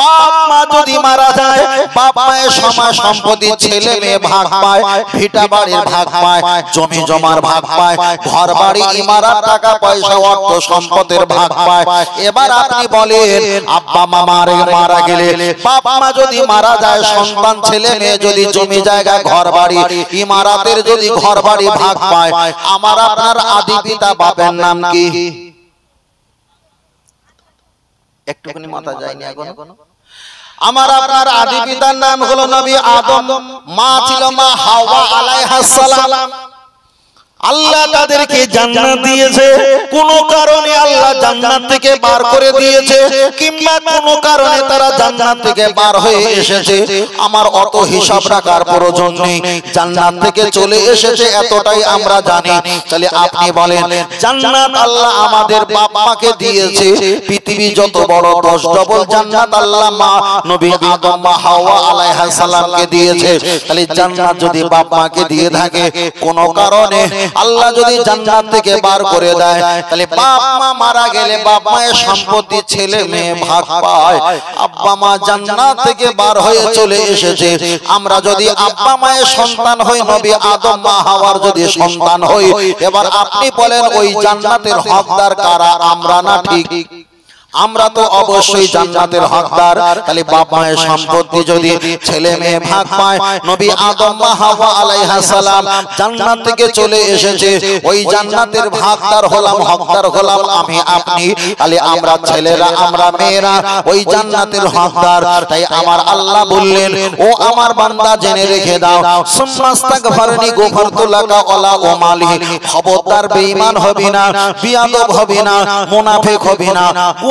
বাপ মা যদি মারা যায়, বাপ মায়ের সময় সম্পত্তি ছেলে মেয়ে ভাগ পায়, ভিটা বাড়ির ভাগ পায়, জমি জমার ভাগ পায়, ঘর বাড়ি ইমারত টাকা পয়সা অর্থ সম্পদের ভাগ পায়। এবার আপনি বলেন আব্বা মা মারা গেলে, বাপ মা যদি মারা যায়, সন্তান ছেলে মেয়ে যদি জমি জায়গা ঘর বাড়ি ইমারতের যদি ঘর বাড়ি ভাগ পায়, আমার আপনার আদি পিতা বাপের নাম কি? একটুখানি মাথা যায়নি এখনো। আমার আপনার আদি পিতার নাম হলো নবী আদম, মা ছিল মা হাওয়া আলাইহাস সালাম। আল্লাহ তাদেরকে জান্নাত দিয়েছে, কোন কারণে আল্লাহ জান্নাত থেকে বার করে দিয়েছে, কিংবা কোন কারণে তারা জান্নাত থেকে বার হয়ে এসেছে, আমার অত হিসাব রাখার প্রয়োজন নেই। জান্নাত থেকে চলে এসেছে এতটাই আমরা জানি। তাহলে আপনি বলেন, জান্নাত আল্লাহ আমাদের বাপ মাকে দিয়েছে, পৃথিবী যত বড় 10 ডবল জান্নাত আল্লাহ মা নবী আদম মা হাওয়া আলাইহিস সালামকে দিয়েছে। তাহলে জান্নাত যদি বাপ মাকে দিয়ে থাকে, কোন কারণে আল্লাহ যদি জান্নাত থেকে বার করে দেয়, তাহলে বাপ মা মারা গেলে বাপ মায়ের সম্পত্তি ছেলে মেয়ে ভাগ পায়। আব্বা মা জান্নাত থেকে বার হয়ে চলে এসেছে, আমরা যদি আব্বা মায়ের সন্তান হই, নবী আদম মা হাওয়ার যদি সন্তান হই, এবার আপনি বলেন ওই জান্নাতের হকদার কারা, আমরা না ঠিক? আমরা তো অবশ্যই জান্নাতের হকদার। তাহলে বাপ মায়ের সম্পত্তি যদি ছেলে মেয়ে ভাগ পায়, নবী আদম মা হাওয়া আলাইহিস সালাম জান্নাত থেকে চলে এসেছে, ওই জান্নাতের ভাগদার হলাম, হকদার হলাম আমি আপনি। তাহলে আমরা ছেলেরা আমরা মেয়েরা ওই জান্নাতের হকদার। তাই আমার আল্লাহ বললেন, ও আমার বান্দা জেনে রেখে দাও, সুম্মাস্তাগফিরনি গফারতু লাকা ওয়ালা উমালি, খবরদার বেঈমান হবি না, বিয়াদব হবি না, মুনাফিক হবি না।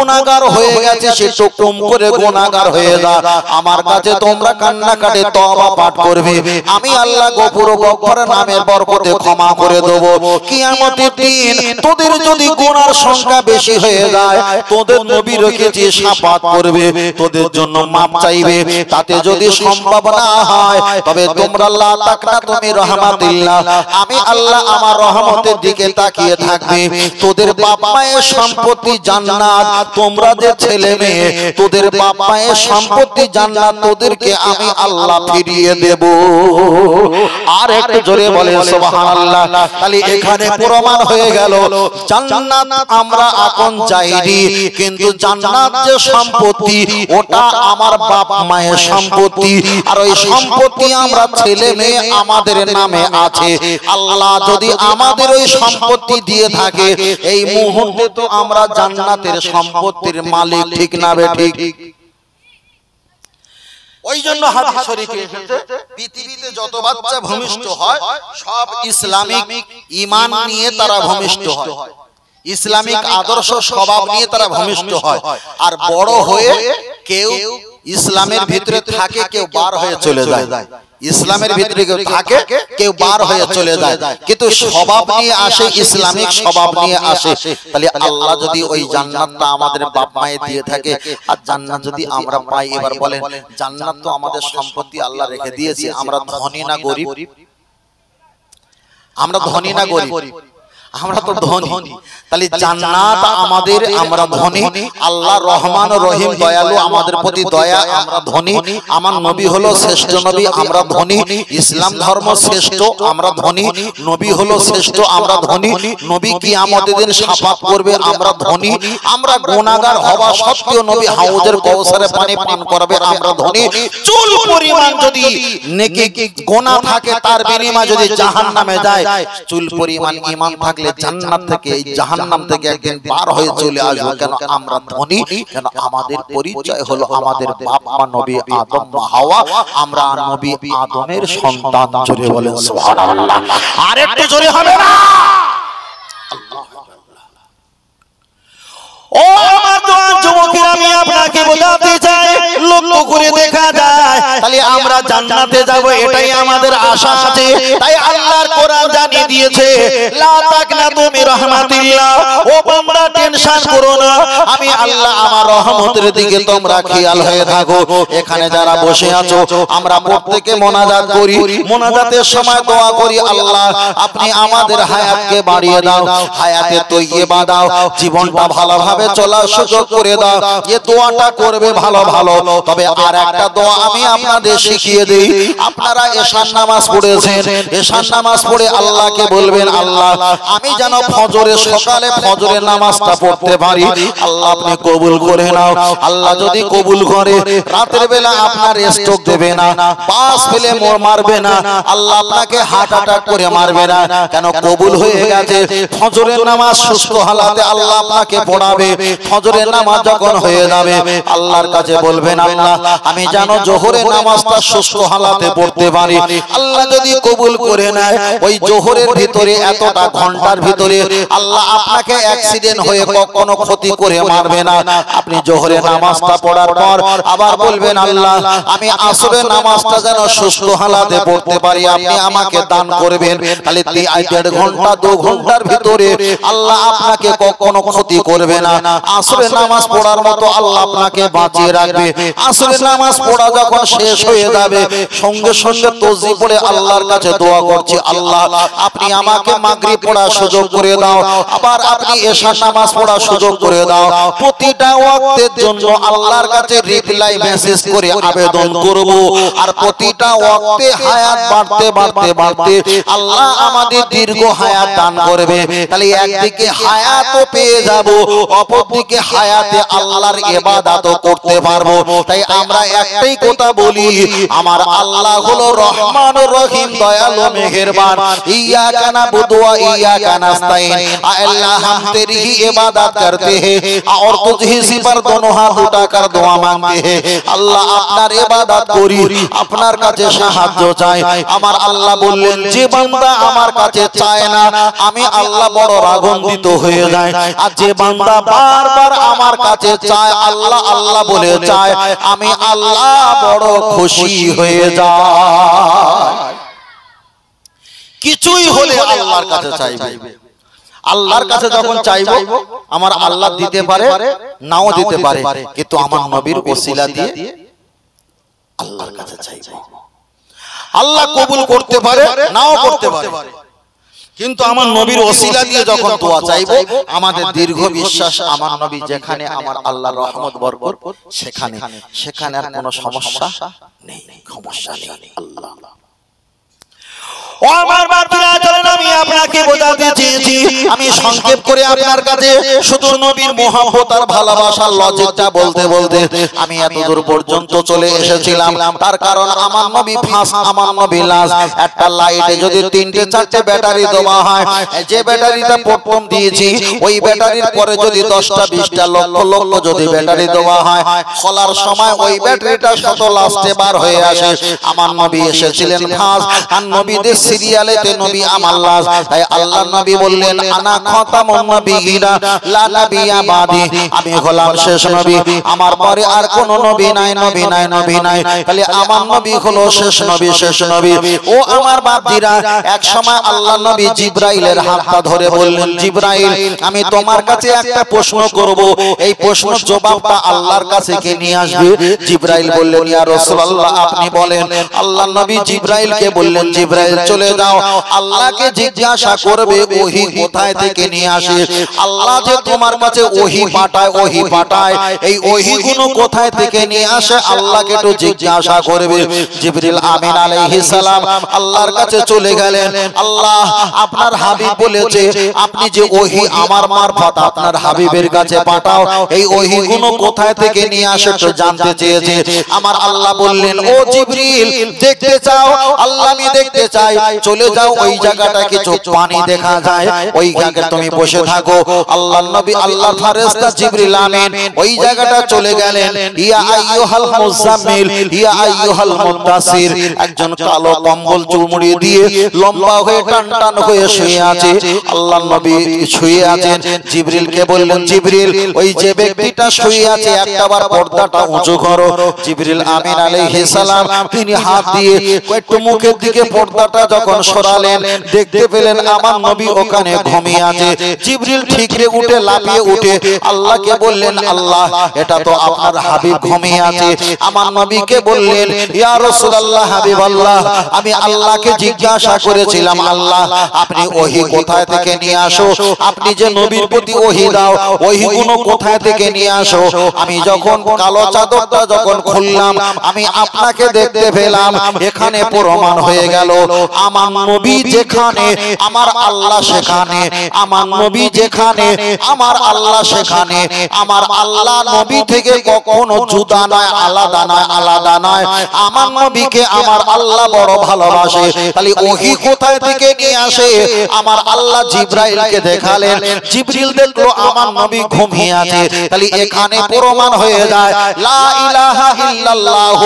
গুনাহগার হয়ে গেছে সে টুকটুম করে গুনাহগার হয়ে যা, আমার কাছে তোমরা কান্নাকাটি তওবা পাঠ করবে, আমি আল্লাহ গফুর গফফার নামের বরকতে ক্ষমা করে দেব। কিয়ামতের দিন তোদের যদি গুনার সংখ্যা বেশি হয়ে যায়, তোদের নবী রেখেছে শাফাত করবে, তোদের জন্য মাপ চাইবে। তাতে যদি সম্ভব না হয়, তবে তোমরা লা তাকনা তুমি রহমাতিল্লাহ, আমি আল্লাহ আমার রহমতের দিকে তাকিয়ে থাকবে। তোদের বাপ মায়ের সম্পত্তি জান্নাত, তোমরা যে ছেলে মেয়ে, তোদের বাপ মায়ের সম্পত্তি জান্নাত, তোদেরকে আমি আল্লাহ ফিরিয়ে দেব। আর একটু জোরে বলে সুবহানাল্লাহ। তাহলে এখানে প্রমাণ হয়ে গেল জান্নাত আমরা আপন চাইনি, কিন্তু জান্নাত যে সম্পত্তি ওটা আমার বাপ মায়ের সম্পত্তি, আর ওই সম্পত্তি আমরা ছেলে মেয়ে আমাদের নামে আছে। আল্লাহ যদি আমাদের ওই সম্পত্তি দিয়ে থাকে, এই মুহূর্তে তো আমরা জান্নাতের সম্পত্তির মালিক, ঠিক না বে ঠিক? ওই জন্য হাদিস শরীফে এসেছে, পৃথিবীতে যত বাচ্চা ভূমিষ্ঠ হয় সব ইসলামিক ঈমান নিয়ে তারা ভূমিষ্ঠ হয়, ইসলামিক আদর্শ স্বভাব নিয়ে তারা ভূমিষ্ঠ হয়। আর বড় হয়ে কেউ ইসলামের ভিতরে থাকে, কেউ বার হয়ে চলে যায়। ইসলামের ভিতরে কেউ থাকে, কেউ বার হয়ে চলে যায়, কিন্তু স্বভাব নিয়ে আসে, ইসলামিক স্বভাব নিয়ে আসে। তাহলে আল্লাহ যদি ওই জান্নাতটা আমাদের বাপ মায়ে দিয়ে থাকে, আর জান্নাত যদি আমরা পাই, এবার বলেন জান্নাত তো আমাদের সম্পত্তি আল্লাহ রেখে দিয়েছে, আমরা ধনী না গরিব? আমরা ধনী না গরিব? আমরা তো ধনী। তাহলে জান্নাত আমাদের, আমরা ধনী। আল্লাহ রহমান রহিম দয়ালু, আমাদের প্রতি দয়া, আমরা ধনী। আমার নবী হলো শ্রেষ্ঠ নবী, আমরা ধনী। ইসলাম ধর্ম শ্রেষ্ঠ, আমরা ধনী। নবী হলো শ্রেষ্ঠ, আমরা ধনী। নবী কিয়ামতের দিন শাফাত করবে, আমরা ধনী। আমরা গুনাহগার হওয়া সত্ত্বেও নবী হাউজের কাউসারে পানি পান করবে, আমরা ধনী। চুল পরিমাণ যদি নেকি গুনাহ থাকে, তার বিনিময়ে যদি জাহান্নামে যায়, চুল পরিমাণ ঈমান থাকে জান্নাত থেকে, এই জাহান্নাম থেকে একদিন পার হয়ে চলে আসবো। কেন? আমরা ধনী। কেন? আমাদের পরিচয় হলো আমাদের বাপ মা নবী আদম মা হাওয়া, আমরা নবী আদমের সন্তান। জোরে বলেন সুবহানাল্লাহ। আর একটু জোরে হবে না? ও আমার যুবকেরা, আমি আপনাকে বোঝাতে চাই, লক্ষ্য করে দেখা যায়, তাহলে আমরা জান্নাতে যাব, এটাই আমাদের আশা আছে। তাই আল্লাহর কোরআন জানিয়ে দিয়েছে, লা তাকনাতু মির রাহমাতিল্লাহ, ও বান্দা টেনশন করো না, আমি আল্লাহ আমার রহমতের দিকে তোমরা খেয়াল হয়ে থাকো। এখানে যারা বসে আছো, আমরা প্রত্যেকে মোনাজাত করি, মোনাজাতের সময় দোয়া করি, আল্লাহ আপনি আমাদের হায়াতকে বাড়িয়ে দাও, হায়াতে তৈয়বা দাও, জীবনটা ভালোভাবে চলার সুযোগ করে দাও। এই দোয়াটা করবে ভালো ভালো। তবে আর একটা দোয়া আমি আপনাদের শিখিয়ে দেই। আপনারা এশার নামাজ পড়েছেন, এশার নামাজ পড়ে আল্লাহকে বলবেন, আল্লাহ আমি যেন ফজরের সকালে ফজরের নামাজটা পড়তে পারি, আল্লাহ আপনি কবুল করে নাও। আল্লাহ যদি কবুল করে, রাতের বেলা আপনার স্ট্রোক দেবে না, পাস ফেলে মারবে না, আল্লাহ আপনাকে হার্ট অ্যাটাক করে মারবে না। কেন? কবুল হয়ে গেছে। ফজরের নামাজ সুস্থ হালাতে আল্লাহ আপনাকে পড়াবে। ফজরের নামাজ যখন হয়ে যাবে, আল্লাহর কাছে বলবেন, আল্লাহ আমি যেন জোহরের নামাজটা সুস্থ হালাতে পড়তে পারি। আল্লাহ যদি কবুল করে নেয়, ওই জোহরের ভিতরে এতটা ঘন্টার ভিতরে আল্লাহ আপনাকে অ্যাক্সিডেন্ট হয়ে কখনো ক্ষতি করে মারবে না। আপনি জোহরের নামাজটা পড়ার পর আবার বলবেন, আল্লাহ আমি আসরের নামাজটা যেন সুস্থ হালাতে পড়তে পারি, আপনি আমাকে দান করবেন। তাহলে 1.5 ঘন্টা 2 ঘন্টার ভিতরে আল্লাহ আপনাকে কখনো ক্ষতি করবে না। আসরের নামাজ পড়ার মতো আল্লাহ আপনাকে বাঁচিয়ে রাখবে। আসরের নামাজ পড়া যখন শেষ হয়ে যাবে, সঙ্গে সঙ্গে তাসবিহ পড়ে আল্লাহর কাছে দোয়া করছি, আল্লাহ আপনি আমাকে মাগরিব পড়ার সুযোগ করে দাও, আবার আপনি এশার নামাজ পড়ার সুযোগ করে দাও। প্রতিটা ওয়াক্তের জন্য আল্লাহর কাছে রিপ্লাই মেসেজ করে আবেদন করব, আর প্রতিটা ওয়াক্তে হায়াত বাড়তে বাড়তে বাড়তে আল্লাহ আমাদের দীর্ঘ হায়াত দান করবে। তাহলে একদিকে হায়াতও পেয়ে যাব, অপরদিকে হায়াতে আল্লাহর ইবাদতও করতে পারবো। তাই আমরা একটাই কথা বলি, আমার আল্লাহ হলো রহমানুর রহিম, দয়ালু মেহেরবান। ইয়্যাকা নাবুদু ওয়া ইয়্যাকা নাস্তাইন, আল্লাহ हम तेरी ही इबादत करते हैं और तुझे सिफर दोनों हाथ उठाकर दुआ मांगते हैं। আল্লাহ আপনার ইবাদত করি, আপনার কাছে সাহায্য চাই। আমার আল্লাহ বললেন, যে বান্দা আমার কাছে চায় না, আমি আল্লাহ বড় রাগান্বিত হয়ে যাই। আর যে বান্দা বারবার আমার কাছে চায়, আল্লাহ আল্লাহ বলে চায়, আমি আল্লাহ বড় খুশি হয়ে যাই। কিছুই হলে আল্লাহর কাছে চাইবে। আল্লাহর কাছে যখন চাইবো, আমার আল্লাহ দিতে পারে, নাও দিতে পারে, কিন্তু আমার নবীর ওসিলা দিয়ে আল্লাহর কাছে চাইবো। আল্লাহ কবুল করতে পারে, নাও করতে পারে, কিন্তু আমার নবীর ওসিলা দিয়ে যখন দোয়া চাইবো, আমাদের দীর্ঘ বিশ্বাস আমার নবী যেখানে, আমার আল্লাহর রহমত বরকত সেখানে, সেখানে আর কোনো সমস্যা নেই, সমস্যা নেই। আল্লাহ ও আমার বান্দা, চলেন আমি আপনাকে বোঝাতে চেয়েছি, আমি সংক্ষেপ করে আপনার কাছে শুধু নবীর মহব্বত আর ভালোবাসার লজিকটা বলতে বলতে আমি এত দূর পর্যন্ত চলে এসেছিলাম। তার কারণ আমার নবী ফাঁস, আমার নবী লাশ। একটা লাইটে যদি 3টে 4টে ব্যাটারি দেওয়া হয়, যে ব্যাটারিটা প্রথম দিয়েছি, ওই ব্যাটারির পরে যদি 10টা 20টা লক্ষ লক্ষ যদি ব্যাটারি দেওয়া হয়, খোলার সময় ওই ব্যাটারিটা শত লাস্টে বার হয়ে আসে। আমার নবী এসেছিলেন ফাঁস, আর নবীদের সিরিয়ালেতে নবী আমার লাশ। তাই আল্লাহর নবী বললেন, আনা খাতামুন নবিয়্যিনা লা নাবিয়্যা বাদি, আমি হলাম শেষ নবী, আমার পরে আর কোন নবী নাই, নবী নাই, নবী নাই। তাহলে আমার নবী হলো শেষ নবী, শেষ নবী। ও আমার বাপজিরা, এক সময় আল্লাহর নবী জিবরাইলের হাতটা ধরে বললেন, জিবরাইল আমি তোমার কাছে একটা প্রশ্ন করব, এই প্রশ্নের জবাবটা আল্লাহর কাছে কে নিয়ে আসবে? জিবরাইল বললেন, ইয়া রাসূলুল্লাহ আপনি বলেন। আল্লাহর নবী জিবরাইলকে বললেন, জিবরাইল চলে যাও, আল্লাহকে জিজ্ঞাসা করবে ওহী কোথায় থেকে নিয়ে আসে। আল্লাহ যে তোমার কাছে ওহী পাঠায়, ওহী পাঠায়, এই ওহীগুলো কোথায় থেকে নিয়ে আসে আল্লাহকে একটু জিজ্ঞাসা করবে। জিবরিল আমিন আলাইহিস সালাম আল্লাহর কাছে চলে গেলেন। আল্লাহ আপনার হাবিব বলেছে, আপনি যে ওহী আমার মারফত আপনার হাবিবের কাছে পাঠাও, এই ওহীগুলো কোথায় থেকে নিয়ে আসে তো জানতে চেয়েছে। আমার আল্লাহ বললেন, ও জিবরিল দেখতে চাও? আল্লাহ আমি দেখতে চাই। চলে যাও ওই জায়গাটা কিছু পানি দেখা যায়, ওই জায়গায় তুমি বসে থাকো। আল্লাহর নবী আল্লাহর ফেরেশতা জিবরিল আমিন ওই জায়গাটা চলে গেলেন। ইয়া আইয়ুহাল মুজাম্মিল ইয়া আইয়ুহাল মুদাসসির, একজন কালো কম্বল চুমড়িয়ে দিয়ে লম্বা হয়ে টান হয়ে শুয়ে আছে। আল্লাহর নবী শুয়ে আছেন। জিবরিলকে বললেন, জিবরিল ওই যে ব্যক্তিটা শুয়ে আছে একটাবার পর্দাটা উঁচু করো। জিবরিল আমিন আলাইহিস সালাম তিনি হাত দিয়ে একটু মুখের দিকে পর্দাটা যখন সরালেন, দেখতে পেলেন আমার নবী ওখানে ঘুমিয়ে আছে। জিবরিল ঠিকরে উঠে লাফিয়ে উঠে আল্লাহকে বললেন, আল্লাহ এটা তো আপনার হাবিব ঘুমিয়ে আছে। আমার নবীকে বললেন, ইয়া রাসূলুল্লাহ হাবিবাল্লাহ, আমি আল্লাহকে জিজ্ঞাসা করেছিলাম, আল্লাহ আপনি ওহী কোথায় থেকে নিয়ে আসো, আপনি যে নবীর প্রতি ওহী দাও ওহীগুলো কোথায় থেকে নিয়ে আসো। আমি যখন কালো চাদরটা যখন খুললাম আমি আপনাকে দেখতে পেলাম। এখানে প্রমাণ হয়ে গেল আমার নবী যেখানে আমার আল্লাহ সেখানে, আমার নবী যেখানে আমার আল্লাহ সেখানে। আমার আল্লাহ নবী থেকে কখনো জুদা নয়, আলাদা নয়, আলাদা নয়। আমার নবীকে আমার আল্লাহ বড় ভালোবাসে। তাহলে ওহী কোথায় থেকে নিয়ে আসে? আমার আল্লাহ জিবরাইলকে দেখালেন, জিবরিল দেখলো আমার নবী ঘুমিয়ে আছে। তাহলে এখানে প্রমাণ হয়ে যায় লা ইলাহা ইল্লাল্লাহ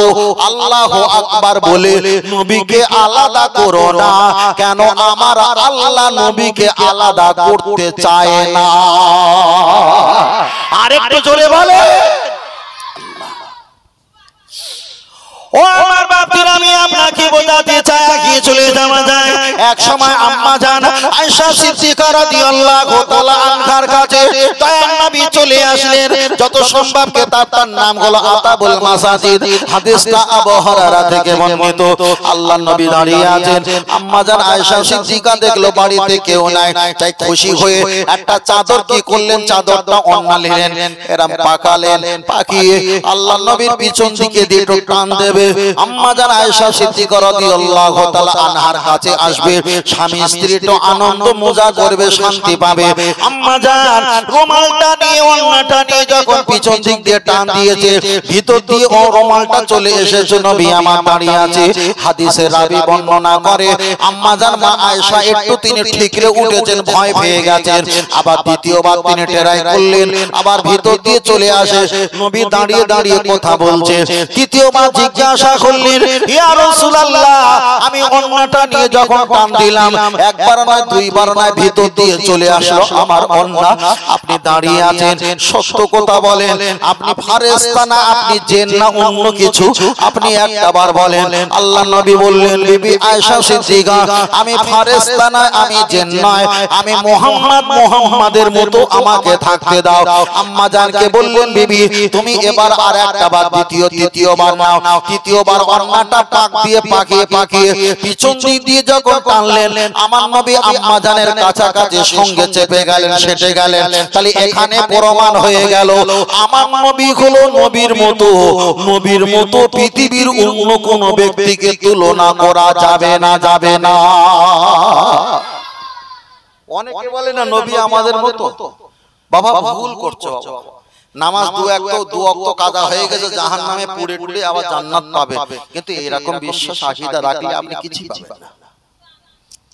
আল্লাহু আকবার বলে নবীকে আলাদা করো না। কেন? আমার আল্লাহ নবীকে আলাদা করতে চায় না। আরেকটু জোরে বলে ও আমার বাপের, আমি আপনাকে বোঝাতে চাই কি চলে যাওয়া যায়। এক সময় আম্মা জান আয়েশা সিদ্দিকা রাদিয়াল্লাহু তাআলা আনহার কাছে দয়ার নবী চলে আসলেন। যত সম্ভব তার নাম হলো আতাবুল মাসাজিদ। হাদিসটা আবু হুরায়রা থেকে বর্ণিত। আল্লাহর নবী দাঁড়িয়ে আছেন। আম্মা জান আয়েশা সিদ্দিকা দেখলো বাড়িতে কেউ নাই, তাই খুশি হয়ে একটা চাদর কি করলেন, চাদরটা ওড়নালেন, এরম পাকালেন, পাকিয়ে আল্লাহর নবীর পিছন দিকে দিয়ে টান দেবে। আম্মা জান আয়েশা সিদ্দিকা রাদিয়াল্লাহু তাআলা আনহার কাছে আসবে, স্বামী স্ত্রী তো আনন্দ মজা করবে, শান্তি পাবে। আম্মা জান রুমালটা নিয়ে ওড়নাটা নিয়ে যখন পিছন দিক দিয়ে টান দিয়েছে, ভিতর দিয়ে ও রুমালটা চলে এসেছে, নবী আমার দাঁড়িয়ে আছে। হাদিসে রাবী বর্ণনা করে আম্মা জান মা আয়েশা একটু তিনি ঠিকরে উঠেছেন, ভয় পেয়ে গেছেন। আবার দ্বিতীয়বার তিনি টেরাই করলেন, আবার ভিতর দিয়ে চলে আসে, নবী দাঁড়িয়ে দাঁড়িয়ে কথা বলছে। তৃতীয়বার জিজ্ঞাসা করলেন, ইয়া রাসূলুল্লাহ আমি ওড়নাটা নিয়ে যখন টান দিলাম একবার নয় দুইবার নয় ভিতর দিয়ে চলে আসলো আমার ওড়না, আপনি দাঁড়িয়ে আছেন, সত্য কথা বলেন, আপনি ফেরেশতা না, আপনি জিন না, অন্য কিছু, আপনি একবার বলেন। আল্লাহর নবী বললেন, বিবি আয়েশা সিদ্দিকা আমি ফেরেশতা না, আমি জিন নয়, আমি মুহাম্মাদের মতো আমাকে থাকতে দাও। আম্মা জানকে বললেন, বিবি তুমি এবার আর একবার তৃতীয়বার নাও। তৃতীয়বার ওড়নাটা পাক দিয়ে পাকিয়ে পিছন দিক দিয়ে যখন টানলেন আমার নবী আম্মা জানের কাছাকাছি সঙ্গে চেপে গেলেন, সেটে গেলেন। তাহলে এখানে প্রমাণ হয়ে গেল আমার নবী হলো নবীর মতো পৃথিবীর অন্য কোন ব্যক্তিকে তুলনা করা যাবে না, যাবে না। অনেকে বলে না নবী আমাদের মতো, বাবা ভুল করছো। নামাজ দু ওয়াক্ত কাজা হয়ে গেছে, জাহান্নামে পুড়ে পুড়ে আবার জান্নাত পাবে। কিন্তু এরকম বিশ্বাস আকীদা রাখলে আপনি কিছুই পাবেন না,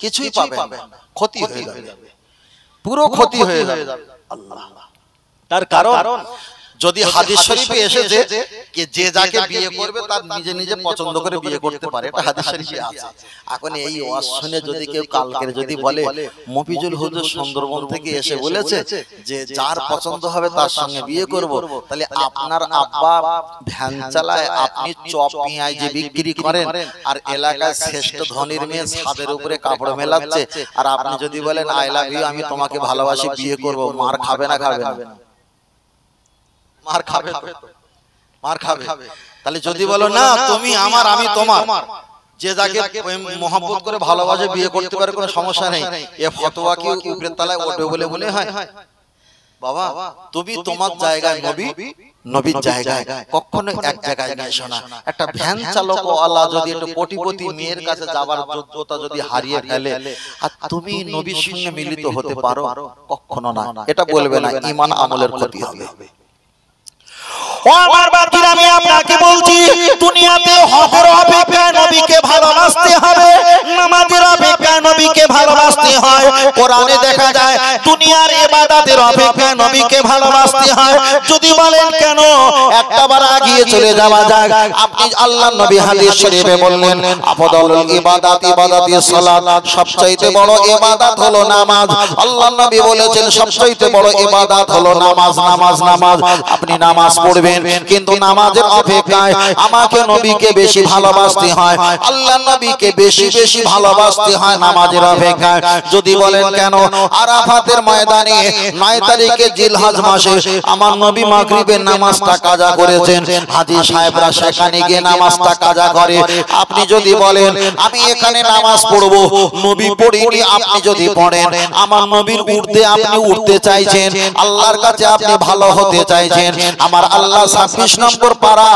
কিছুই পাবেন না, ক্ষতি হয়ে যাবে, পুরো ক্ষতি হয়ে যাবে। আল্লাহ তার কারণ যদি হাদিস শরীফে এসেছে যে যে যাকে বিয়ে করবে তার নিজে নিজে পছন্দ করে বিয়ে করতে পারে, এটা হাদিস শরীফে আছে। এখন এই ওয়াজ শুনে যদি কেউ কালকে যদি বলে মফিজুল হুজুর সুন্দরবন থেকে এসে বলেছে যে যার পছন্দ হবে তার সঙ্গে বিয়ে করব, তাহলে আপনার আব্বা ভ্যান চালায়, আপনি চপ পেঁয়াজ যে বিক্রি করেন, আর এলাকায় শ্রেষ্ঠ ধনীর মেয়ে ছাদের উপরে কাপড় মেলাচ্ছে, আর আপনি যদি বলেন আই লাভ ইউ, আমি তোমাকে ভালোবাসি, বিয়ে করব, মার খাবে না? খাবে না? মার খাবে, মার খাবে। তাহলে যদি বলো না তুমি আমার আমি তোমার, যে যাকে মহব্বত করে ভালোবাসে বিয়ে করতে পারে, কোনো সমস্যা নেই, এ ফতোয়া কি উপরের তলায় ওঠে বলে মনে হয়? বাবা তুমি তোমার জায়গায়, নবীর জায়গায় কখনো এক জায়গায় নাই। শোনা, একটা ভ্যান চালক ওয়ালা যদি একটু কোটিপতি মেয়ের কাছে যাবার যোগ্যতা যদি হারিয়ে ফেলে, আর তুমি নবীর সঙ্গে মিলিত হতে পারো, কখনো না, এটা বলবে না, ঈমান আমলের ক্ষতি হবে। ও আমার বাতিরা, আমি আপনাকে বলছি দুনিয়াতে হকের অপেক্ষায় নবীকে ভালোবাসতে হবে, নামাজের নবীকে ভালোবাসতে হয়। কোরআনে দেখা যায় দুনিয়ার ইবাদতের অপেক্ষায় নবীকে ভালোবাসতে হয়। যদি বলেন কেন, একটাবার আগিয়ে চলে যাওয়া যাক। আপনি আল্লাহর নবী হাদিস শরীফে বললেন আফদালুল ইবাদাত ইবাদাতিস সালাত, সবচেয়ে বড় ইবাদত হলো নামাজ। আল্লাহর নবী বলেছেন সবচেয়ে বড় ইবাদত হলো নামাজ, নামাজ, নামাজ। আপনি নামাজ পড়বেন, কিন্তু নামাজের অপেক্ষায় আমাকে নবীকে বেশি ভালোবাসতে হয়, আল্লাহর নবীকে বেশি বেশি ভালোবাসতে হয় নামাজের অপেক্ষায়। যদি বলেন কেন, আরাফাতের ময়দানে 9 তারিখে জিলহজ মাসে আমার নবী মাগরিবের নামাজটা কাজা করেছেন। হাজী সাহেবরা সেখানে গিয়ে নামাজটা কাজা করে। আপনি যদি বলেন আমি এখানে নামাজ পড়বো, নবী পড়িনি, আপনি যদি পড়েন আমার নবীর উর্ধে আপনি উঠতে চাইছেন, আল্লাহর কাছে আপনি ভালো হতে চাইছেন। আমার আল্লাহ 26 নম্বর পারা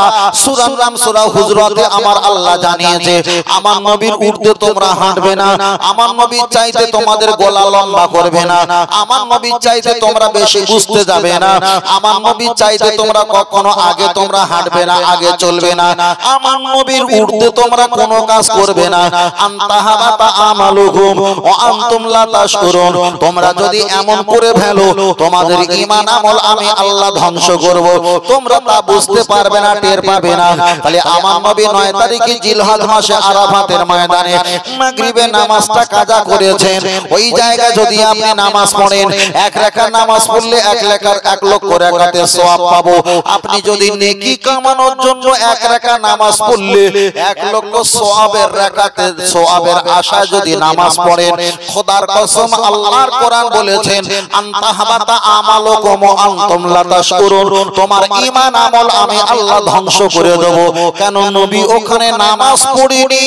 সূরা নাম সূরা হুজরাতে আমার আল্লাহ জানিয়েছে আমার নবীর উর্ধে তোমরা হাঁটবে না, আমার নবীর চাইতে তোমাদের গলা লম্বা করবে না, আমার নবীর চাইতে তোমরা বেশি বুঝতে যাবে না, আমার নবীর চাইতে তোমরা কখনো আগে তোমরা হাঁটবে না, আগে চলবে না, আমার নবীর উর্ধে তোমরা কোনো কাজ করবে না। আনতাহাবাতা আমালুকুম ওয়া আনতুম লা তাশকুরুন, তোমরা যদি এমন করে ফেলো তোমাদের ঈমান আমল আমি আল্লাহ ধ্বংস করব, তোমরা তা বুঝতে পারবে না, টের পাবে না। তাহলে আমার নবী 9 তারিখে জিলহজ মাসে আরাফাতের ময়দানে মাগরিবের নামাজটা কাজা করেছেন। ওই জায়গায় যদি আপনি নামাজ পড়েন, এক রাকাত নামাজ পড়লে 1 লক্ষ রাকাতের সওয়াব পাবো। আপনি যদি নেকি কামানোর জন্য 1 রাকাত নামাজ পড়লে 1 লক্ষ সওয়াবের রাকাতের সওয়াবের আশায় যদি নামাজ পড়েন, খোদার কসম আল্লাহর কোরআন বলেছেন আনতাহাবাতা আমালুকুম ওয়া আনতুম লা তাশকুরুন, তোমার ঈমান আমল আমি আল্লাহ ধ্বংস করে দেব। কেন নবী ওখানে নামাজ পড়েনি,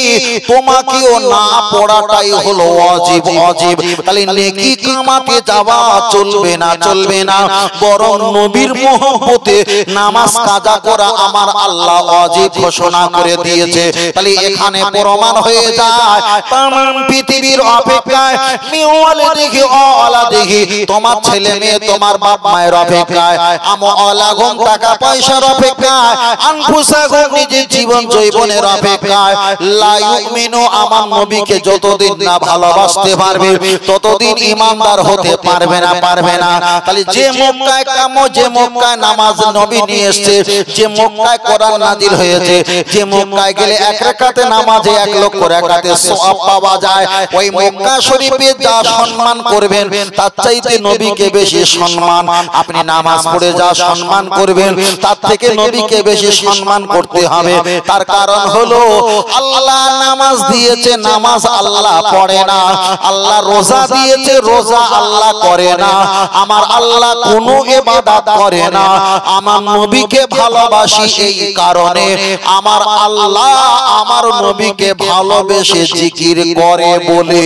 তোমাকেও না পড়াটাই হলো ওয়াজিব, ওয়াজিব। তাহলে নেকি কামাতে যাওয়া চলবে না, চলবে না, বরং নবীর মহব্বতে নামাজ কাজা করা আমার আল্লাহ ওয়াজিব ঘোষণা করে দিয়েছে। তাহলে এখানে প্রমাণ হয়ে যায় তাম পৃথিবীর অপেক্ষায় মিওয়ালে দেখি ওয়ালা দেখি, তোমার ছেলে মেয়ে তোমার বাপ মায়ের অপেক্ষায়, আমওয়ালাগুম টাকা পয়সার অপেক্ষায়, আনফুসাকুম নিজের জীবন যৌবনের অপেক্ষায়, লা ইউমিনু আমার নবীকে যতদিন না ভালোবাসতে পারবে ততদিন ঈমানদার হতে পারবে না, পারবে না। তাহলে যে মক্কায় কাম, যে মক্কায় নামাজ নবী নিয়ে এসেছে, যে মক্কায় কোরআন নাজিল হয়েছে, যে মক্কায় গেলে 1 রাকাতে নামাজে 1 লক্ষ রাকাতের সওয়াব পাওয়া যায়, ওই মক্কা শরীফে যা সম্মান করবেন তার চাইতে নবীকে বেশি সম্মান, আপনি নামাজ পড়ে যা সম্মান করবেন তার থেকে নবীকে বেশি সম্মান করতে হবে। তার কারণ হলো আল্লাহ নামাজ দিয়েছে, নামাজ আল্লাহ পড়ে না, আল্লাহ রোজা দিয়েছে, রোজা আল্লাহ করে না, আমার আল্লাহ কোনো ইবাদত করে না, আমার নবীকে ভালোবাসি এই কারণে আমার আল্লাহ আমার নবীকে ভালোবেসে জিকির করে বলে।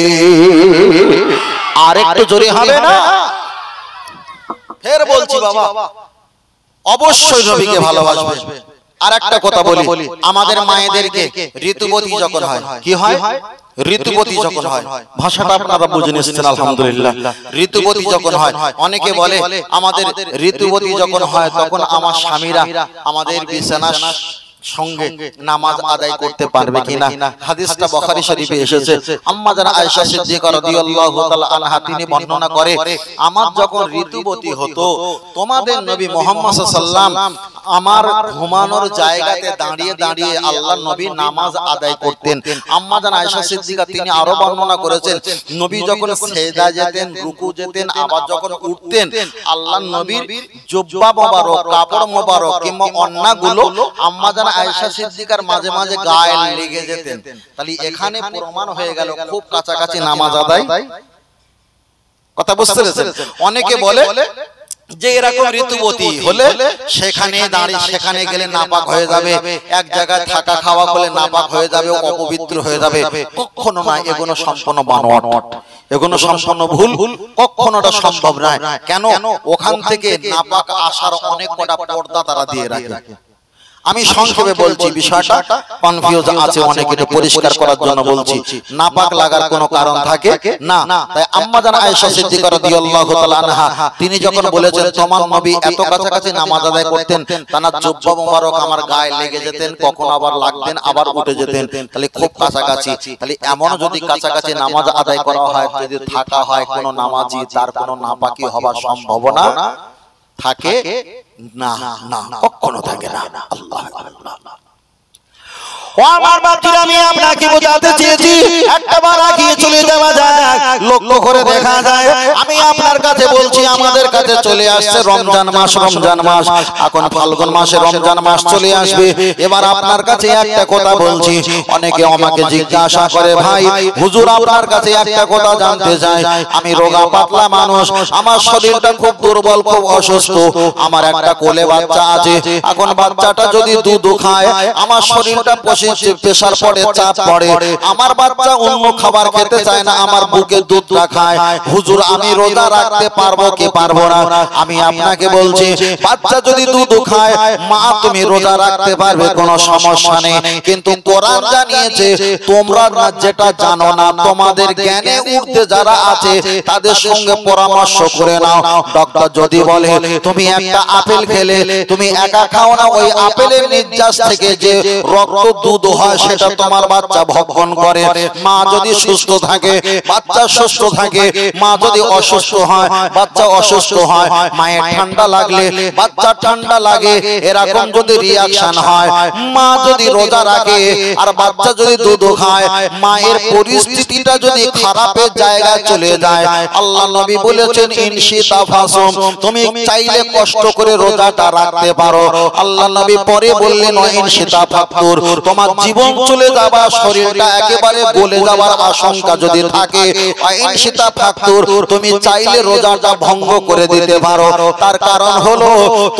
আর একটু জোরে হবে না? ফের বলছি বাবা, অবশ্যই নবীকে ভালোবাসবে। আর একটা কথা বলি, আমাদের মায়েদেরকে ঋতুবতী যখন হয়, কি হয়? ঋতুবতী যখন হয়, ভাষাটা আপনারা বুঝে নিয়েছেন আলহামদুলিল্লাহ। ঋতুবতী যখন হয়, অনেকে বলে আমাদের ঋতুবতী যখন হয় তখন আমার স্বামীরা আমাদের বিছানার সঙ্গে নামাজ আদায় করতে পারবে কিনা। হাদিসটা বুখারী শরীফে এসেছে। আম্মা জান আয়েশা সিদ্দিকা রাদিয়াল্লাহু তাআলা আনহা তিনি বর্ণনা করে, আমার যখন ঋতুবতী হতো তোমাদের নবী মুহাম্মদ সাল্লাল্লাহু আলাইহি ওয়াসাল্লাম আমার ঘুমানোর জায়গাতে দাঁড়িয়ে দাঁড়িয়ে আল্লাহর নবী নামাজ আদায় করতেন। আম্মা জান আয়েশা সিদ্দিকা তিনি আরো বর্ণনা করেছেন, নবী যখন সেজদা যেতেন, রুকু যেতেন, আবার যখন উঠতেন, আল্লাহর নবীর জুব্বা মোবারক, কাপড় মোবারক কিংবা ওড়নাগুলো আম্মা জান আয়েশা সিদ্দিকার মাঝে মাঝে গায়ে লেগে যেতেন। তাহলে এখানে প্রমাণ হয়ে গেল খুব কাছাকাছি নামাজ আদায়। কথা বুঝতে পেরেছেন? অনেকে বলে যে এরকম ঋতুবতী হলে সেখানে দাঁড়িয়ে সেখানে গেলে নাপাক হয়ে যাবে, এক জায়গায় থাকা খাওয়া করলে নাপাক হয়ে যাবে, অপবিত্র হয়ে যাবে। কখনো না, এগুলো সম্পূর্ণ বানোয়াট, এগুলো সম্পূর্ণ ভুল, কখনোটা সম্ভব নয়। কেন? ওখান থেকে নাপাক আসার অনেক কটা পর্দা তারা দিয়ে রাখে। আমি সংক্ষেপে বলছি, বিষয়টা কনফিউজ আছে অনেক, একটু পরিষ্কার করার জন্য বলছি। নাপাক লাগার কোনো কারণ থাকে না। তাই আম্মা জান আয়েশা সিদ্দিকা রাদিয়াল্লাহু তাআলা আনহা তিনি যখন বলেছেন তোমার নবী এত কাছাকাছি নামাজ আদায় করতেন, তানার জুব্বা মোবারক আমার গায়ে লেগে যেতেন, কখন আবার লাগতেন আবার উঠে যেতেন, তাহলে খুব কাছাকাছি। তাহলে এমন যদি কাছাকাছি নামাজ আদায় করা হয়, যদি থাকা হয় কোনো নামাজি, তার কোনো নাপাকি হবার সম্ভাবনা থাকে না? না, কখনো থাকে না। আল্লাহ আল্লাহ। ও আমার বাচ্চারা, আমি আপনাকে বোঝাতে চেয়েছি, একবার আগিয়ে চলে যাওয়া যায়, লক্ষ্য করে দেখা যায়। আমি আপনার কাছে বলছি, আমাদের কাছে চলে আসছে রমজান মাস। রমজান মাস এখন ফাল্গুন মাসে রমজান মাস চলে আসবে। এবার আপনার কাছে একটা কথা বলছি, অনেকে আমাকে জিজ্ঞাসা করে, ভাই হুজুর আপনার কাছে একটা কথা জানতে চাই, আমি রোগা পাতলা মানুষ, আমার শরীরটা খুব দুর্বল, খুব অসুস্থ, আমার একটা কোলে বাচ্চা আছে, এখন বাচ্চাটা যদি দুধ খায় আমার শরীরটা প্রেসার পড়ে, চাপ পড়ে, আমার বাচ্চা অন্য খাবার খেতে চায় না, আমার বুকে দুধটা খায়, হুজুর আমি রোজা রাখতে পারবো কি পারবো না? আমি আপনাকে বলছি, বাচ্চা যদি দুধ খায় মা তুমি রোজা রাখতে পারবে, কোনো সমস্যা নেই। কিন্তু কোরআন জানিয়েছে তোমরা না যেটা জানো না, তোমাদের জ্ঞানে ঊর্ধ্বে যারা আছে তাদের সঙ্গে পরামর্শ করে নাও। ডক্টর যদি বলে তুমি একটা আপেল খেলে, তুমি একা খাও না, ওই আপেলের নির্যাস থেকে যে রক্ত দুধ হয় সেটা তোমার বাচ্চা ভক্ষণ করে। মা যদি সুস্থ থাকে বাচ্চা সুস্থ থাকে, মা যদি অসুস্থ হয় বাচ্চা অসুস্থ হয়। মায়ের ঠান্ডা লাগলে বাচ্চা ঠান্ডা লাগে, এরকম যদি রিয়াকশন হয়, মা যদি রোজা রাখে আর বাচ্চা যদি দুধ খায়, মায়ের পরিস্থিতিটা যদি খারাপের জায়গায় চলে যায়, আল্লাহ নবী বলেছেন ইনশিতা ফাসুম, তুমি চাইলে কষ্ট করে রোজাটা রাখতে পারো। আল্লাহ নবী পরে বললেন ইনশিতা ফাতুর, তোমার জীবন চলে যাবার, শরীরটা একেবারে গলে যাবার আশঙ্কা যদি থাকে, ইনশিতা ফাতুর তুমি চাইলে রোজাটা ভঙ্গ করে দিতে পারো। তার কারণ হলো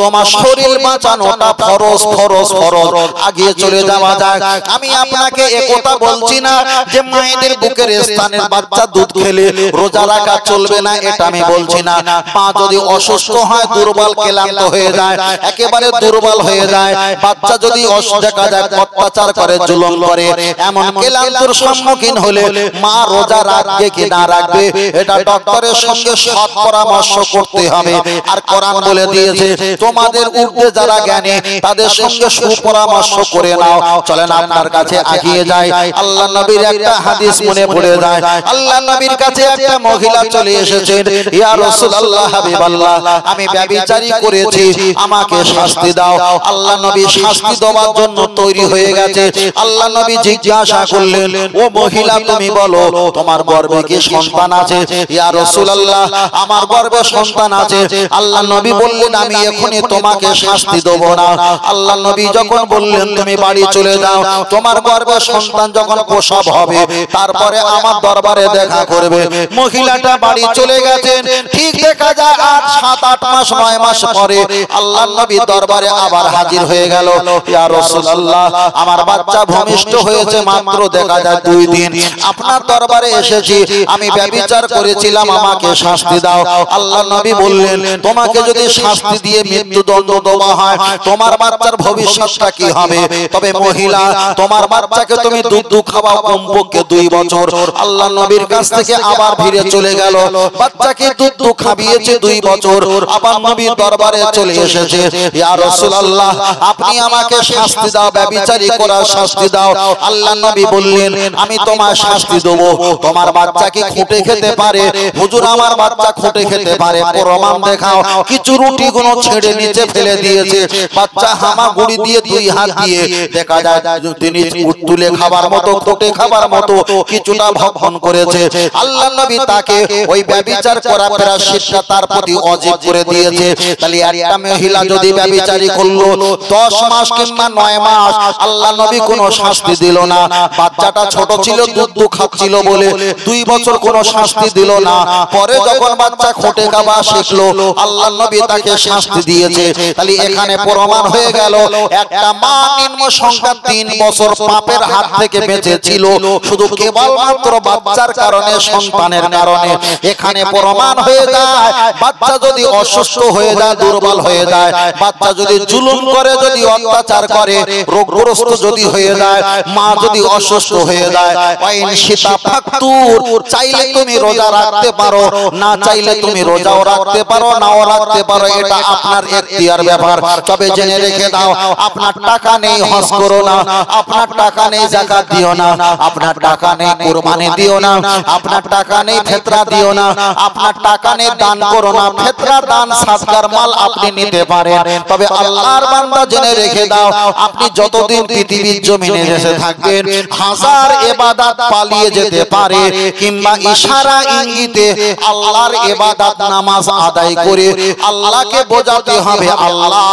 তোমার শরীর বাঁচানোটা ফরজ, ফরজ, ফরজ। আগে চলে যাওয়া যায়। আমি আপনাকে একথা বলছি না যে মায়েদের বুকের স্থানের বাচ্চা দুধ খেলে রোজা রাখা চলবে না, এটা আমি বলছি না। মা যদি অসুস্থ হয়, দুর্বল ক্লান্ত হয়ে যায়, একেবারে দুর্বল হয়ে যায়, বাচ্চা যদি দেখা যায় অত্যাচার করে, জুলুম করে, এমন ক্লান্তর সম্মুখীন হলে মা রোজা রাখবে কি না রাখবে, এটা ডক্টরের সঙ্গে সৎ পরামর্শ করতে হবে। আর কোরআন বলে দিয়েছে তোমাদের ঊর্ধ্বে যারা জ্ঞানী তাদের সঙ্গে সুপরামর্শ করে নাও। চলেন আপনার কাছে এগিয়ে যাই। আল্লাহ নবীর একটা হাদিস মনে পড়ে যায়। আল্লাহ নবীর কাছে একটা মহিলা চলে এসেছেন, ইয়া রাসূলুল্লাহ, হাবিবাল্লাহ, আমি ব্যভিচারী করেছি, আমাকে শাস্তি দাও। আল্লাহ নবী শাস্তি দেওয়ার জন্য তৈরি হয়ে গেছে। আল্লাহ নবী জিজ্ঞাসা করলেন, ও মহিলা তুমি বলো তোমার গর্ভে কি সন্তান আছে? ইয়া রাসূলুল্লাহ, আমার গর্ভে সন্তান আছে। আল্লাহ নবী বললেন আমি এখনি তোমাকে শাস্তি দেব না। আল্লাহ নবী যখন বললেন তুমি বাড়ি চলে যাও, তোমার গর্ভে সন্তান যখন প্রসব হবে তারপরে আমার দরবারে দেখা করবে। মহিলাটা বাড়ি চলে গেছেন। ঠিক দেখা যায় 7-8 মাস 9 মাস পরে আল্লাহ নবী দরবারে আবার হাজির হয়ে গেল। ইয়া রাসূলুল্লাহ, আমার বাচ্চা ভূমিষ্ঠ হয়েছে মাত্র দেখা যায় 2 দিন, আপনার দরবারে এসেছি, আমি ব্যভিচার করেছিলাম, আমাকে শাস্তি দাও। আল্লাহ নবী বললেন তোমাকে যদি শাস্তি দিয়ে মৃত্যুদণ্ড দেওয়া হয় তোমার বাচ্চার ভবিষ্যৎটা কি হবে? তবে মহিলা তোমার বাচ্চাকে তুমি দুধ খাওয়াও কমপক্ষে 2 বছর। আল্লাহ নবীর কাছ থেকে আবার ফিরে চলে গেল, বাচ্চাকে দুধ খাইয়েছে 2 বছর, আবার নবীর দরবারে চলে এসেছে। ইয়া রাসূলুল্লাহ, আপনি আমাকে শাস্তি দাও, ব্যভিচারী করার শাস্তি দাও। আল্লাহ নবী বললেন আমি তোমার শাস্তি দেব। তোমার বাচ্চা কি খুঁটে খেতে পারে? হুজুর আমার বাচ্চা খুঁটে খেতে পারে, প্রমাণ দেখাও। কিছু রুটি গুলো ছেড়ে নিচে ফেলে দিয়েছে, বাচ্চা হামাগুড়ি দিয়ে 2 হাত দিয়ে দেখা যায় তিনি তুলে খাবার মতো, খুঁটে খাবার মতো কিছুটা ভক্ষণ করেছে। আল্লাহ নবী তাকে ওই ব্যভিচার করা প্রায়শ্চিত্তটা তার প্রতি ওয়াজিব করে দিয়েছে। তাহলে একটা মহিলা যদি ব্যভিচারী করলো 10 মাস কিংবা 9 মাস, আল্লাহ নবী নবী কোনো শাস্তি দিল না। বাচ্চাটা ছোট ছিল, দুধ খাচ্ছিল বলে 2 বছর কোনো শাস্তি দিল না। পরে যখন বাচ্চা খোটে খাওয়া শিখলো, আল্লাহ নবী তাকে শাস্তি দিয়েছে। তাহলে এখানে প্রমাণ হয়ে গেল একটা মা নিম্ন সংখ্যা 3 বছর পাপের হাত থেকে বেঁচেছিল, শুধু কেবলমাত্র বাচ্চার কারণে, সন্তানের কারণে। এখানে প্রমাণ হয়ে যায় বাচ্চা যদি অসুস্থ হয়ে যায়, দুর্বল হয়ে যায়, বাচ্চা যদি জুলুম করে, যদি অত্যাচার করে, রোগগ্রস্ত যদি হয়ে যায়, মা যদি অসুস্থ হয়ে যায়, ওয়াইন সীতা ফাকতুর, চাইলে তুমি রোজা রাখতে পারো, না চাইলে তুমি রোজাও রাখতে পারো, নাও রাখতে পারো, এটা আপনার এখতিয়ার ব্যাপার। তবে জেনে রেখে দাও, আপনার টাকা নেই হজ করো না, আপনার টাকা নেই যাকাত দিও না, আপনার টাকা নেই কুরবানি দিও না, আপনার টাকা নেই ফিতরা দিও না, আপনার টাকা নেই দান করো না। ফিতরা, দান, সাদকার মাল আপনি নিতে পারেন, তবে আল্লাহর বান্দা জেনে রেখে দাও, আপনি যতদিন পৃথিবীর জমিনে এসে থাকবেন, হাজার ইবাদত পালিয়ে যেতে পারে, কিংবা ইশারা ইঙ্গিতে আল্লাহর ইবাদত নামাজ আদায় করে আল্লাহকে বোঝাতে হবে, আল্লাহ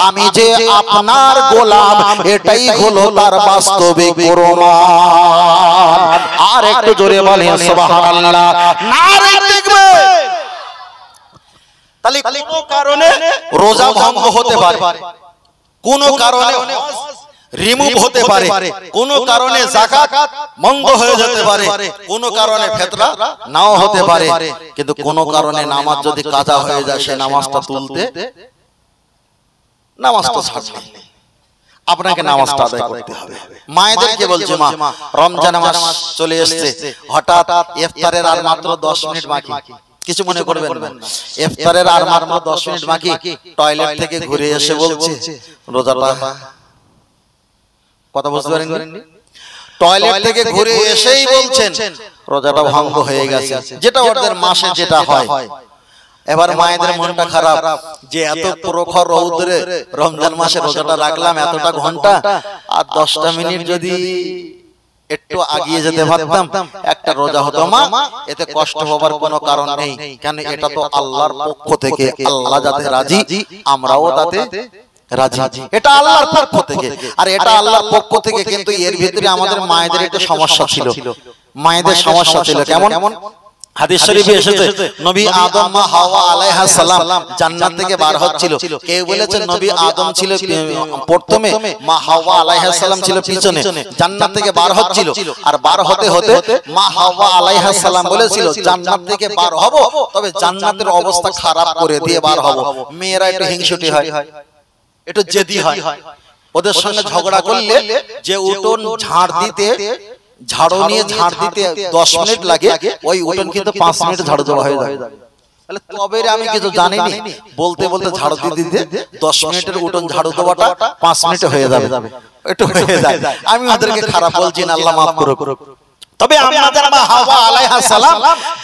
আমি যে আপনার গোলাম, এটাই হলো তার বাস্তবিক প্রমাণ। আর একটু জোরে বলেন সুবহানাল্লাহ, নারে তাকবীর। তাহলে কোনো কারণে রোজা ভঙ্গ হতে পারে, কোনো কারণে রিমুভ হতে পারে, কোনো কারণে যাকাত বন্ধ হয়ে যেতে পারে, কোনো কারণে ফিতরা নাও হতে পারে, কিন্তু কোনো কারণে নামাজ যদি কাজা হয়ে যায়, সে নামাজটা তুলতে, নামাজটা ছাড়তে, আপনাকে নামাজটা আদায় করতে হবে। মায়েদেরকে বলছে, মা রমজান মাস চলে এসেছে, হঠাৎ ইফতারের আর মাত্র 10 মিনিট বাকি, কিছু মনে করবেন না, ইফতারের আর মাত্র 10 মিনিট বাকি, টয়লেট থেকে ঘুরে এসে বলছে রোজাটা, কথা বুঝতে পারেননি, টয়লেট থেকে ঘুরে এসেই বলছেন রোজাটা ভঙ্গ হয়ে গেছে, যেটা ওদের মাসে যেটা হয়। এবার মায়েদের মনটা খারাপ যে এত প্রখর রৌদ্রে রমজান মাসে রোজাটা রাখলাম এতটা ঘন্টা, আর 10টা মিনিট যদি একটু আগিয়ে যেতে পারতাম, একটা রোজা হতো মা, এতে কষ্ট হবার কোনো কারণ নেই, কারণ এটা তো আল্লাহর পক্ষ থেকে, আল্লাহ যাতে রাজি আমরাও তাতে রাজি, এটা আল্লাহর পক্ষ থেকে। আর এটা আল্লাহর পক্ষ থেকে, কিন্তু এর ভিতরে আমাদের মায়েদের একটু সমস্যা ছিল। মায়েদের সমস্যা ছিল কেমন? হাদিস শরীফে এসেছে, নবী আদম মা হাওয়া আলাইহিস সালাম জান্নাত থেকে বার হচ্ছিল। কেউ বলেছে নবী আদম ছিল প্রথমে, মা হাওয়া আলাইহিস সালাম ছিল পিছনে, জান্নাত থেকে বার হচ্ছিল। আর বার হতে হতে মা হাওয়া আলাইহিস সালাম বলেছিল, জান্নাত থেকে বার হব, তবে জান্নাতের অবস্থা খারাপ করে দিয়ে বার হব। মেয়েরা একটু হিংসুটি হয়, একটু জেদি হয়, ওদের সঙ্গে ঝগড়া করলে যে উঠোন ঝাড় দিতে, ঝাড়ু নিয়ে ঝাড় দিতে 10 মিনিট লাগে, ওই উঠোন কিন্তু 5 মিনিট ঝাড়ু দেওয়া হয়ে যাবে। তাহলে তবে আমি কিছু জানিনি, বলতে বলতে ঝাড়ু দিতে 10 মিনিটের উঠোন ঝাড়ু দেওয়াটা 5 মিনিটে হয়ে যাবে, একটু হয়ে যায়। আমি ওদেরকে খারাপ বলছি না, আল্লাহ মাফ করুক। তবে আমাদের মা হাওয়া আলাইহিস সালাম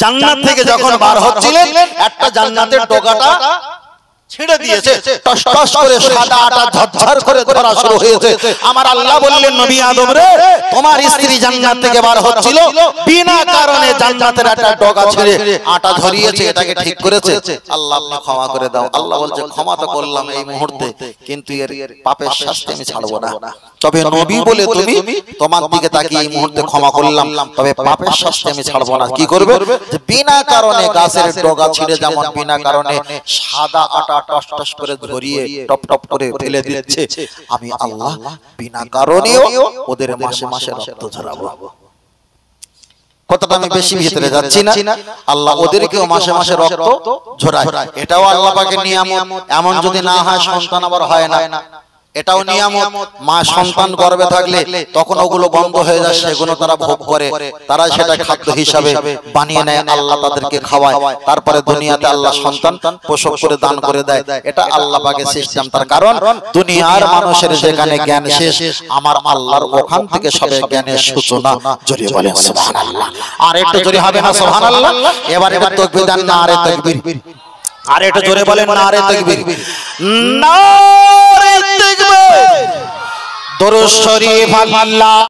জান্নাত থেকে যখন বার হচ্ছিলেন, একটা জান্নাতের ডগাটা ছেড়ে দিয়েছে, টস টস করে সাদা আটা ঝরঝর করে ধরা শুরু হয়েছে। আমার আল্লাহ বললেন, নবী আদম রে, তোমার স্ত্রী জান্নাত থেকে বার হচ্ছিল, বিনা কারণে জান্নাতের একটা ডগা ছেড়ে আটা ঝরিয়েছে, এটাকে ঠিক করেছে, আল্লাহ আপনি ক্ষমা করে দাও। আল্লাহ বলছে, ক্ষমা তো করলাম এই মুহূর্তে, কিন্তু এর পাপের শাস্তি আমি ছাড়বো না। তবে নবী বলে তুমি, তোমার দিকে তাকিয়ে এই মুহূর্তে ক্ষমা করলাম, তবে পাপের শাস্তি আমি ছাড়বো না। কি করবে? যে বিনা কারণে গাছের ডগা ছিঁড়ে যেমন বিনা কারণে সাদা আটা টস টস করে ধরিয়ে টপ টপ করে ফেলে দিচ্ছে, আমি আল্লাহ বিনা কারণেও ওদের মাসে মাসে রক্ত ঝরাবো। কথাটা আমি বেশি ভিতরে যাচ্ছি না, আল্লাহ ওদেরকেও মাসে মাসে রক্ত ঝরায়। এটাও আল্লাহ পাকের নিয়ামত। এমন যদি না হয় সন্তান আবার হয় না, এটাও নিয়ামত। মা সন্তান গর্ভে থাকলে তখন ওগুলো বন্ধ হয়ে যায়, সেগুলো তারা ভোগ করে, তারা সেটা খাদ্য হিসাবে বানিয়ে নেয়, আল্লাহ তাদেরকে খাওয়ায়, তারপরে দুনিয়াতে আল্লাহ সন্তান প্রসব করে দান করে দেয়। এটা আল্লাহ পাকের সিস্টেম। তার কারণ দুনিয়ার মানুষের যেখানে জ্ঞান শেষ, আমার আল্লাহর ওখান থেকে সবে জ্ঞানের সূচনা। জোরে বলেন সুবহানাল্লাহ। আর একটু জোরে হবে না সুবহানাল্লাহ? এবারে তাকবীর দেন, নারে তাকবীর। আর একটু জোরে বলেন, নারে তাকবীর, নারে তাকবীর। দরুদ শরীফ আল্লাহ।